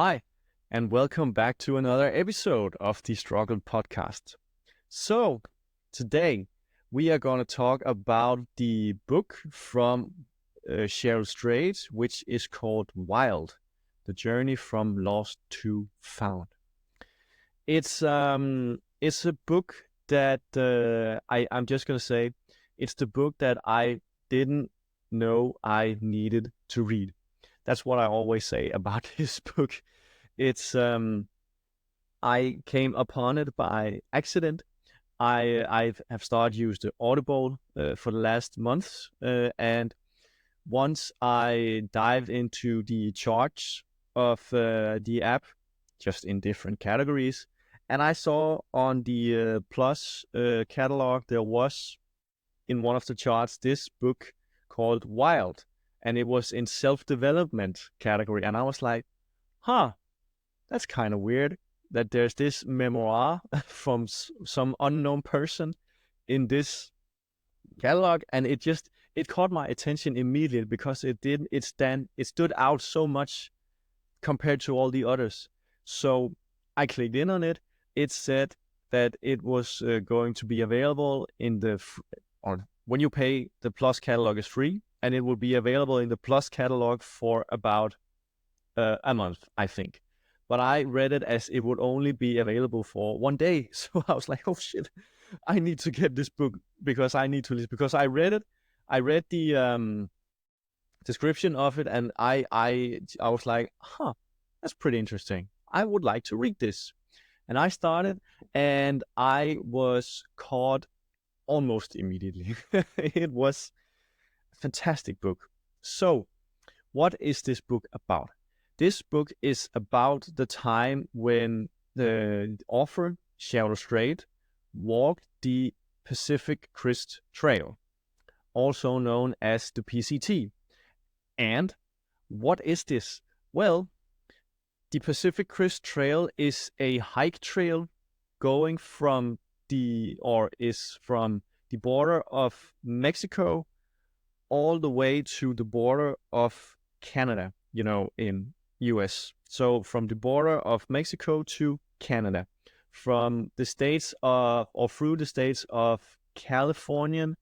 Hi, and welcome back to another episode of the Struggle Podcast. So, today we are going to talk about the book from Cheryl Strait, which is called Wild: The Journey from Lost to Found. It's a book that I'm just going to say it's the book that I didn't know I needed to read. That's what I always say about this book. It's I came upon it by accident. I have started use the Audible for the last months, and once I dived into the charts of the app, just in different categories, and I saw on the Plus catalog there was in one of the charts this book called Wild, and it was in self-development category, and I was like, huh, that's kind of weird that there's this memoir from some unknown person in this catalog, and it caught my attention immediately because it stood out so much compared to all the others. So I clicked in on it. It said that it was going to be available in or when you pay, the Plus catalog is free, and it will be available in the Plus catalog for about a month, I think. But I read it as it would only be available for one day. So I was like, oh shit, I need to get this book because I need to listen. Because I read it, I read the description of it, and I was like, huh, that's pretty interesting. I would like to read this. And I started, and I was caught almost immediately. It was a fantastic book. So, what is this book about? This book is about the time when the author, Cheryl Strait, walked the Pacific Crest Trail, also known as the PCT. And what is this? Well, the Pacific Crest Trail is a hike trail going from from the border of Mexico all the way to the border of Canada, in US. So from the border of Mexico to Canada, from the states of, or through the states of California,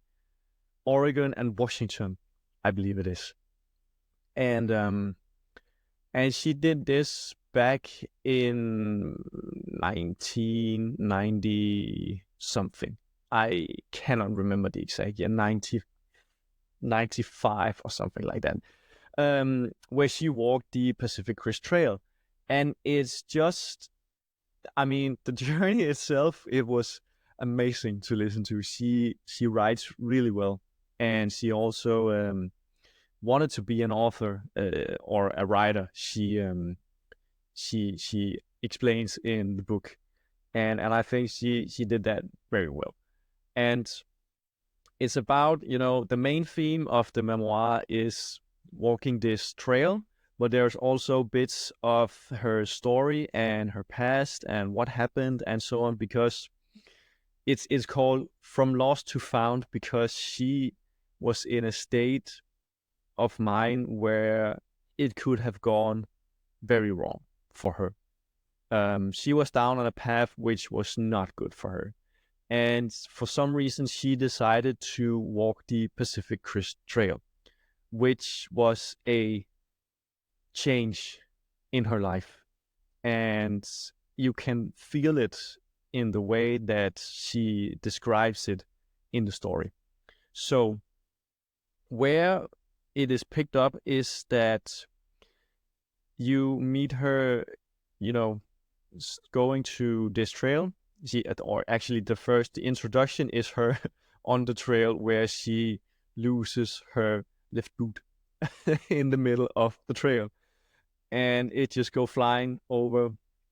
Oregon, and Washington, I believe it is. And she did this back in 1990 something. I cannot remember the exact year, 95 or something like that, where she walked the Pacific Crest Trail. And it's just, the journey itself, it was amazing to listen to. She writes really well, and she also wanted to be an author or a writer. She explains in the book, and I think she did that very well. And it's about, the main theme of the memoir is walking this trail, but there's also bits of her story and her past and what happened and so on, because it's called From Lost to Found, because she was in a state of mind where it could have gone very wrong for her. She was down on a path which was not good for her. And for some reason, she decided to walk the Pacific Crest Trail, which was a change in her life. And you can feel it in the way that she describes it in the story. So where it is picked up is that you meet her, going to this trail. The introduction is her on the trail where she loses her left boot in the middle of the trail, and it just go flying over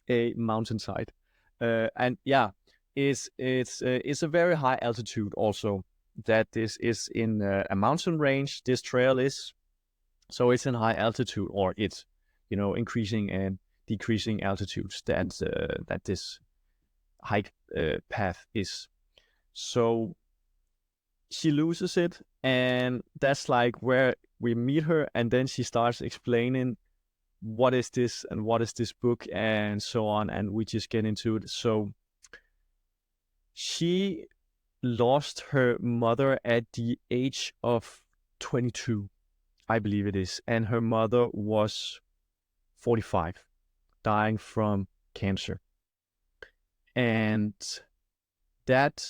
a mountainside. And yeah, it's a very high altitude also. That this is in a mountain range. This trail is, so it's in high altitude, or it's increasing and decreasing altitudes that this hike path is. So she loses it, and that's like where we meet her, and then she starts explaining what is this and what is this book and so on, and we just get into it. So she lost her mother at the age of 22, I believe it is, and her mother was 45, dying from cancer. And that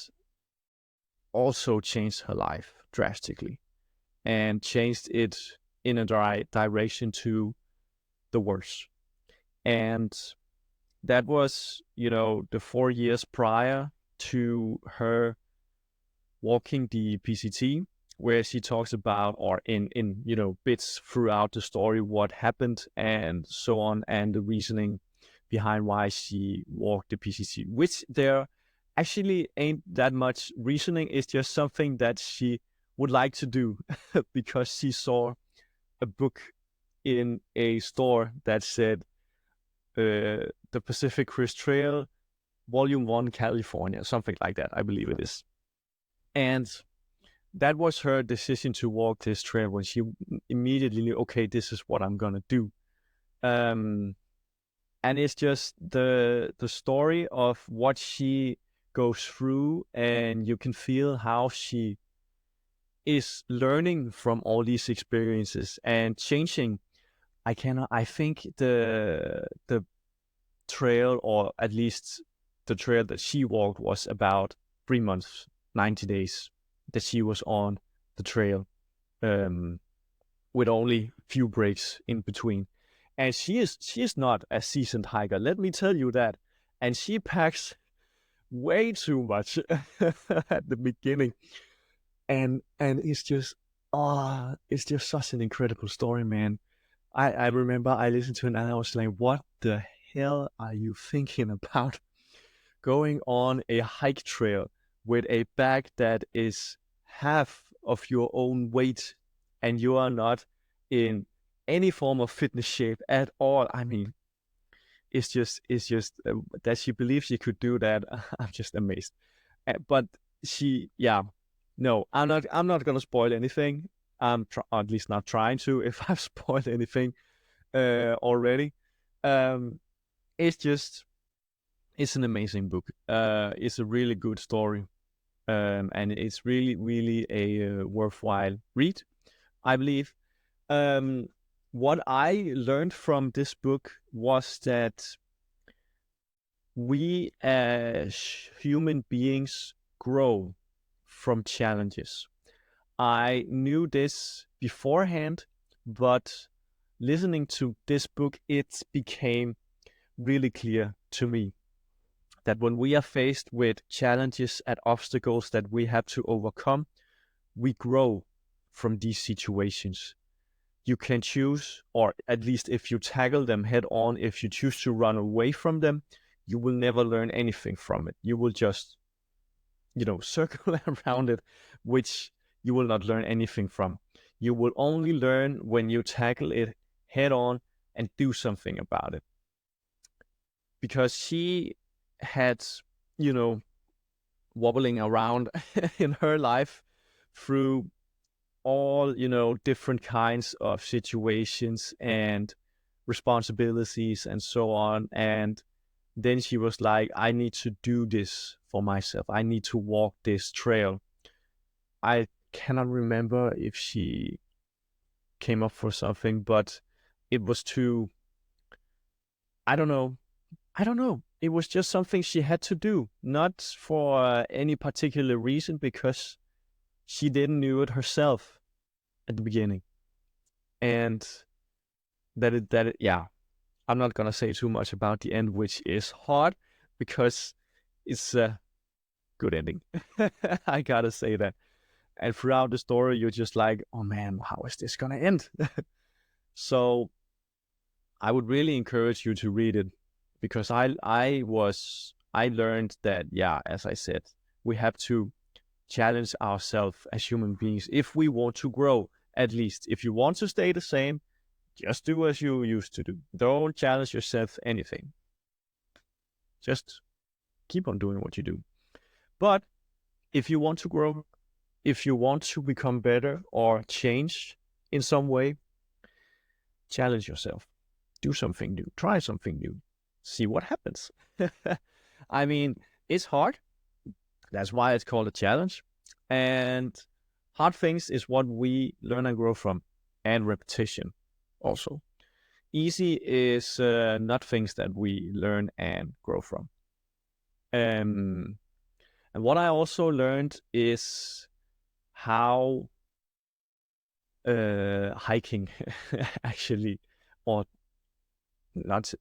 also changed her life drastically and changed it in a direction to the worse. And that was, the 4 years prior to her walking the PCT, where she talks about, or in bits throughout the story, what happened and so on, and the reasoning behind why she walked the PCT, which there actually ain't that much reasoning. It's just something that she would like to do because she saw a book in a store that said the Pacific Crest Trail, Volume 1, California, something like that, I believe it is. And that was her decision to walk this trail when she immediately knew, okay, this is what I'm going to do. And it's just the story of what she goes through, and you can feel how she is learning from all these experiences and changing. I think the trail, or at least the trail that she walked, was about 3 months, 90 days that she was on the trail, with only few breaks in between. And she is not a seasoned hiker, let me tell you that. And she packs way too much at the beginning. And it's just such an incredible story, man. I remember I listened to it and I was like, what the hell are you thinking about? Going on a hike trail with a bag that is half of your own weight, and you are not in any form of fitness shape at all. I mean, it's just that she believes she could do that. I'm just amazed. But no, I'm not gonna spoil anything. I'm at least not trying to. If I've spoiled anything already, it's an amazing book. It's a really good story, and it's really, really a worthwhile read, I believe. What I learned from this book was that we as human beings grow from challenges. I knew this beforehand, but listening to this book, it became really clear to me that when we are faced with challenges and obstacles that we have to overcome, we grow from these situations. You can choose, or at least if you tackle them head on, if you choose to run away from them, you will never learn anything from it. You will just, circle around it, which you will not learn anything from. You will only learn when you tackle it head on and do something about it. Because she had, wobbling around in her life through all, different kinds of situations and responsibilities and so on. And then she was like, I need to do this for myself. I need to walk this trail. I cannot remember if she came up for something, but it was too, I don't know. It was just something she had to do, not for any particular reason, because she didn't knew it herself at the beginning. And I'm not gonna say too much about the end, which is hard because it's a good ending. I gotta say that. And throughout the story, you're just like, oh man, how is this gonna end? So I would really encourage you to read it, because I learned that, as I said, we have to challenge ourselves as human beings if we want to grow. At least if you want to stay the same, just do as you used to do. Don't challenge yourself anything. Just keep on doing what you do. But if you want to grow, if you want to become better or change in some way, challenge yourself. do something new, try something new, see what happens. I mean, it's hard. That's why it's called a challenge. And hard things is what we learn and grow from, and repetition also. Easy is not things that we learn and grow from. And what I also learned is how hiking actually, or not,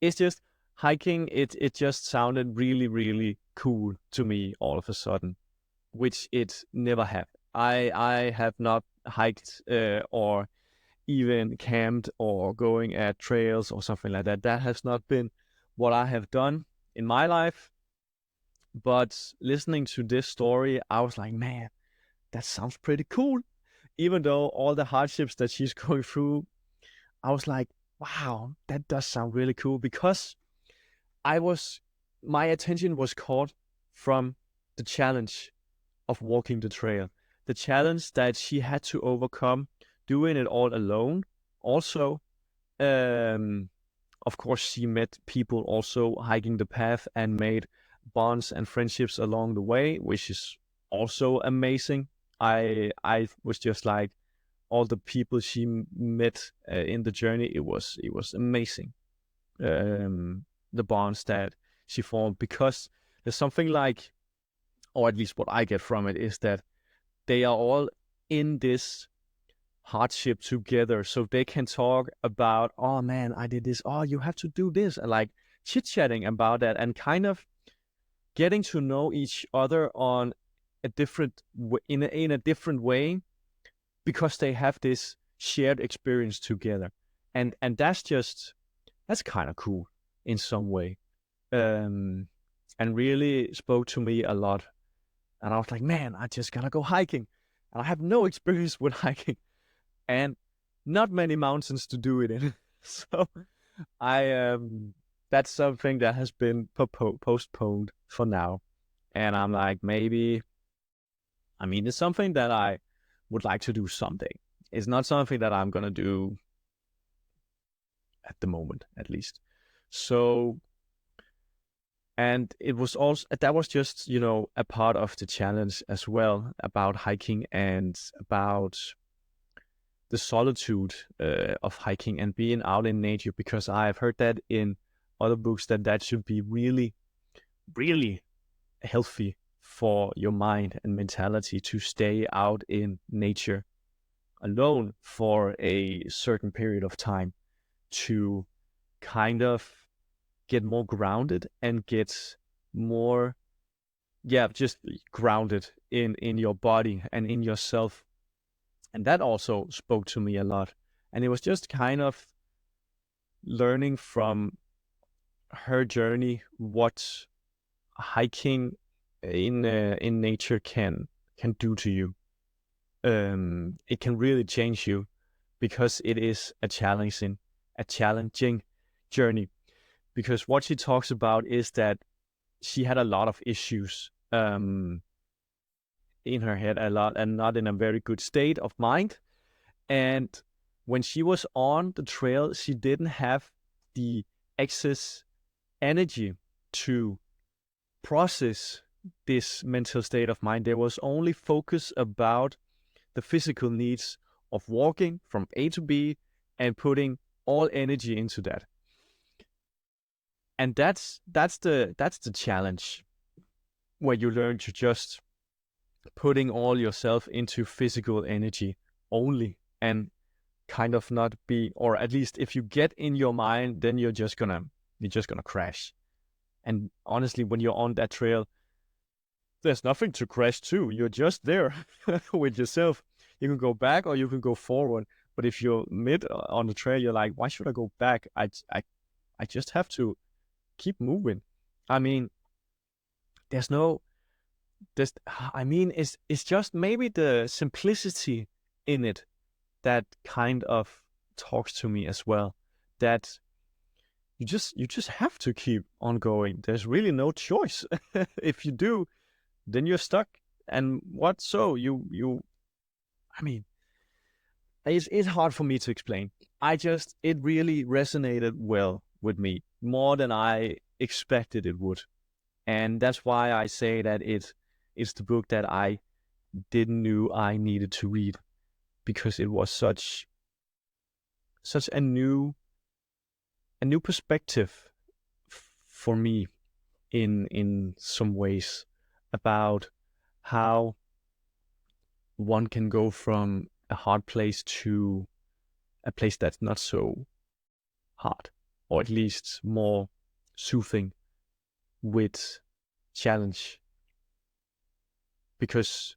it's just hiking. It just sounded really, really cool to me all of a sudden, which it never have. I have not hiked or even camped or going at trails or something like that. That has not been what I have done in my life. But listening to this story, I was like, man, that sounds pretty cool. Even though all the hardships that she's going through, I was like, wow, that does sound really cool, because my attention was caught from the challenge of walking the trail, the challenge that she had to overcome doing it all alone. Also, of course, she met people also hiking the path and made bonds and friendships along the way, which is also amazing. I was just like, all the people she met in the journey, it was amazing. The bonds that she formed, because there's something like, or at least what I get from it, is that they are all in this hardship together, so they can talk about, oh man, I did this, oh, you have to do this, and like chit-chatting about that, and kind of getting to know each other on a different in a different way, because they have this shared experience together. And that's kind of cool in some way, and really spoke to me a lot. And I was like, man, I just gotta go hiking, and I have no experience with hiking, and not many mountains to do it in. So I that's something that has been postponed for now. And I'm like, maybe, I mean, it's something that I would like to do someday. It's not something that I'm gonna do at the moment, at least. So, and it was also, that was just, a part of the challenge as well, about hiking and about the solitude of hiking and being out in nature, because I've heard that in other books that should be really, really healthy for your mind and mentality, to stay out in nature alone for a certain period of time, to kind of get more grounded and get more, just grounded in your body and in yourself. And that also spoke to me a lot. And it was just kind of learning from her journey what hiking in nature can do to you. It can really change you, because it is a challenging journey. Because what she talks about is that she had a lot of issues in her head, a lot, and not in a very good state of mind. And when she was on the trail, she didn't have the excess energy to process this mental state of mind. There was only focus about the physical needs of walking from A to B and putting all energy into that. And that's the challenge, where you learn to just putting all yourself into physical energy only, and kind of not be, or at least if you get in your mind, then you're just gonna crash. And honestly, when you're on that trail, there's nothing to crash to. You're just there with yourself. You can go back or you can go forward. But if you're mid on the trail, you're like, why should I go back? I just have to keep moving. I mean, it's just maybe the simplicity in it that kind of talks to me as well. That you just have to keep on going. There's really no choice. If you do, then you're stuck. And what so? I mean, it's hard for me to explain. It really resonated well with me, more than I expected it would. And that's why I say that it's the book that I didn't knew I needed to read, because it was such a new perspective for me in some ways, about how one can go from a hard place to a place that's not so hard, or at least more soothing with challenge. Because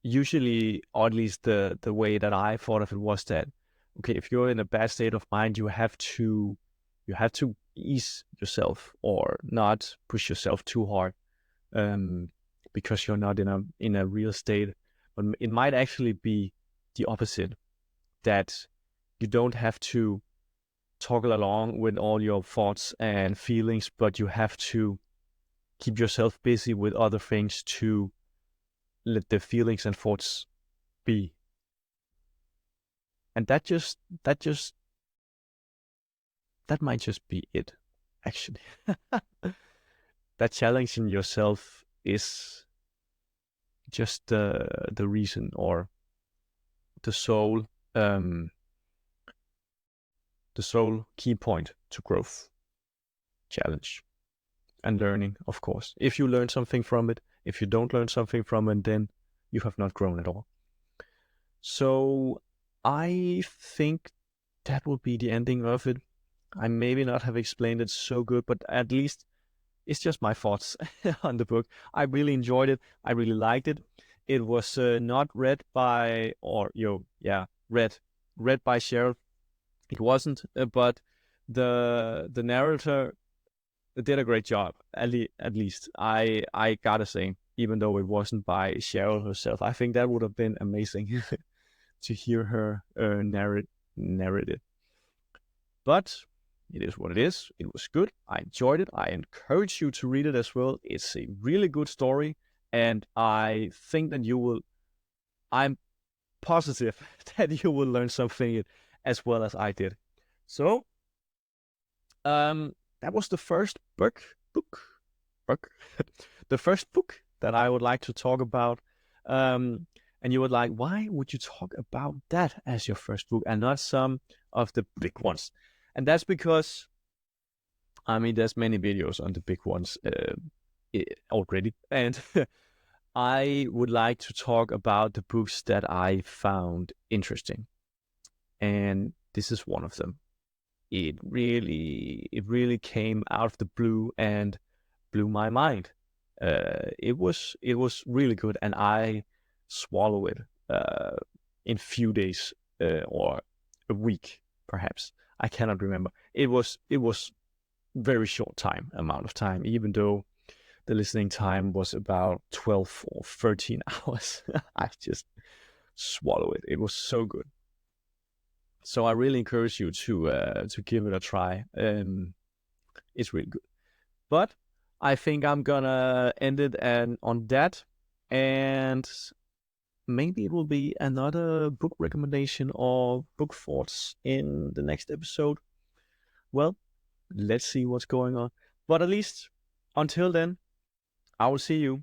usually, or at least the way that I thought of it was that, okay, if you're in a bad state of mind, you have to ease yourself or not push yourself too hard, because you're not in a real state. But it might actually be the opposite, that you don't have to toggle along with all your thoughts and feelings, but you have to keep yourself busy with other things to let the feelings and thoughts be. And that might just be it, actually. That challenging yourself is just the reason, or the sole key point to growth. Challenge and learning, of course. If you learn something from it, if you don't learn something from it, then you have not grown at all. So I think that will be the ending of it. I maybe not have explained it so good, but at least it's just my thoughts on the book. I really enjoyed it. I really liked it. It was not read by, read by Cheryl. It wasn't, but the narrator did a great job. At least I gotta say, even though it wasn't by Cheryl herself, I think that would have been amazing to hear her narrate it. But it is what it is. It was good. I enjoyed it. I encourage you to read it as well. It's a really good story, and I think that you will. I'm positive that you will learn something as well as I did. So, that was the first book, the first book that I would like to talk about. And you would like, why would you talk about that as your first book and not some of the big ones? And that's because, I mean, there's many videos on the big ones already. And I would like to talk about the books that I found interesting. And this is one of them. It really came out of the blue and blew my mind. It was really good, and I swallow it in few days or a week, perhaps. I cannot remember. It was very short amount of time, even though the listening time was about 12 or 13 hours. I just swallow it. It was so good. So I really encourage you to give it a try. It's really good. But I think I'm gonna end it on that, and maybe it will be another book recommendation or book thoughts in the next episode. Well, let's see what's going on. But at least until then, I will see you